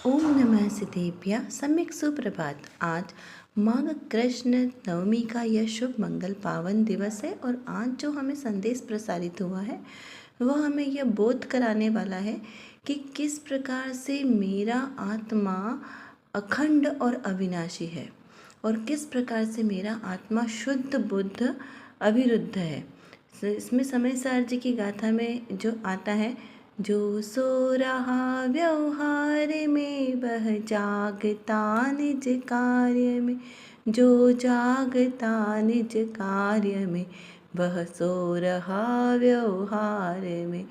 ओम नमः सिद्धेभ्यः सम्यक सुप्रभात। आज माघ कृष्ण नवमी का यह शुभ मंगल पावन दिवस है और आज जो हमें संदेश प्रसारित हुआ है वह हमें यह बोध कराने वाला है कि किस प्रकार से मेरा आत्मा अखंड और अविनाशी है और किस प्रकार से मेरा आत्मा शुद्ध बुद्ध अविरुद्ध है। इसमें समय सार जी की गाथा में जो आता है, जो सो रहा व्यवहार में वह जागता निज कार्य में, जो जागता निज कार्य में वह सो रहा व्यवहार में।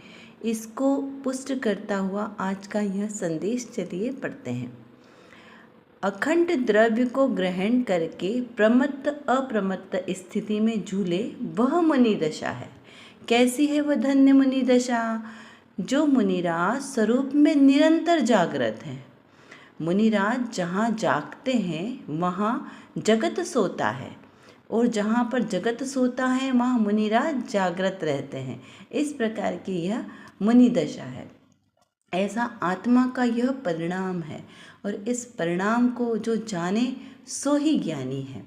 इसको पुष्ट करता हुआ आज का यह संदेश चलिए पढ़ते हैं। अखंड द्रव्य को ग्रहण करके प्रमत्त अप्रमत्त स्थिति में झूले वह मुनि दशा है। कैसी है वह धन्य मुनि दशा? जो मुनिराज स्वरूप में निरंतर जागृत हैं। मुनिराज जहाँ जागते हैं वहाँ जगत सोता है और जहाँ पर जगत सोता है वहाँ मुनिराज जागृत रहते हैं। इस प्रकार की यह मुनि दशा है। ऐसा आत्मा का यह परिणाम है और इस परिणाम को जो जाने सो ही ज्ञानी है।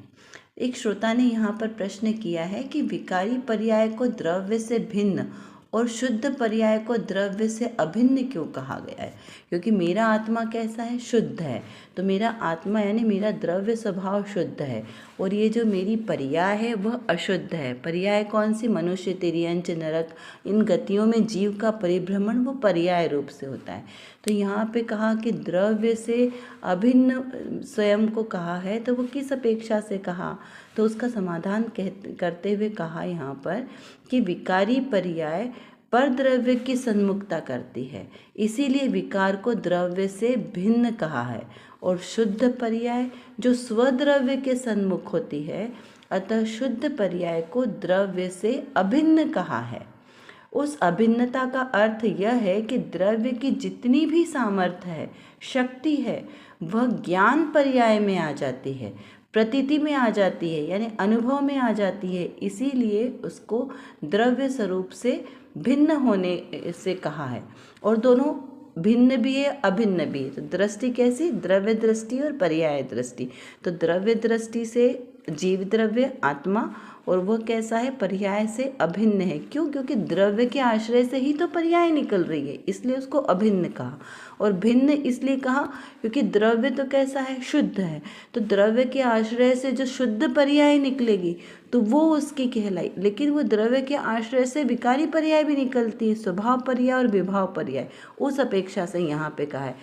एक श्रोता ने यहाँ पर प्रश्न किया है कि विकारी पर्याय को द्रव्य से भिन्न और शुद्ध पर्याय को द्रव्य से अभिन्न क्यों कहा गया है? क्योंकि मेरा आत्मा कैसा है? शुद्ध है। तो मेरा आत्मा यानी मेरा द्रव्य स्वभाव शुद्ध है और ये जो मेरी पर्याय है वह अशुद्ध है। पर्याय कौन सी? मनुष्य, तिर्यंच, नरक, इन गतियों में जीव का परिभ्रमण वो पर्याय रूप से होता है। तो यहाँ पे कहा कि द्रव्य से अभिन्न स्वयं को कहा है, तो वो किस अपेक्षा से कहा? तो उसका समाधान करते हुए कहा यहाँ पर कि विकारी पर्याय पर द्रव्य की सन्मुखता करती है, इसीलिए विकार को द्रव्य से भिन्न कहा है। और शुद्ध पर्याय जो स्वद्रव्य के सन्मुख होती है, अतः शुद्ध पर्याय को द्रव्य से अभिन्न कहा है। उस अभिन्नता का अर्थ यह है कि द्रव्य की जितनी भी सामर्थ्य है, शक्ति है, वह ज्ञान पर्याय में आ जाती है, प्रतीति में आ जाती है, यानी अनुभव में आ जाती है। इसीलिए उसको द्रव्य स्वरूप से भिन्न होने से कहा है। और दोनों भिन्न भी है, अभिन्न भी है। तो दृष्टि कैसी? द्रव्य दृष्टि और पर्याय दृष्टि। तो द्रव्य दृष्टि से जीव द्रव्य आत्मा, और वह कैसा है? पर्याय से अभिन्न है। क्यों? क्योंकि द्रव्य के आश्रय से ही तो पर्याय निकल रही है, इसलिए उसको अभिन्न कहा। और भिन्न इसलिए कहा क्योंकि द्रव्य तो कैसा है? शुद्ध है। तो द्रव्य के आश्रय से जो शुद्ध पर्याय निकलेगी तो वो उसकी कहलाई। लेकिन वो द्रव्य के आश्रय से विकारी पर्याय भी निकलती है, स्वभाव पर्याय और विभाव पर्याय। उस अपेक्षा से यहाँ पे कहा है।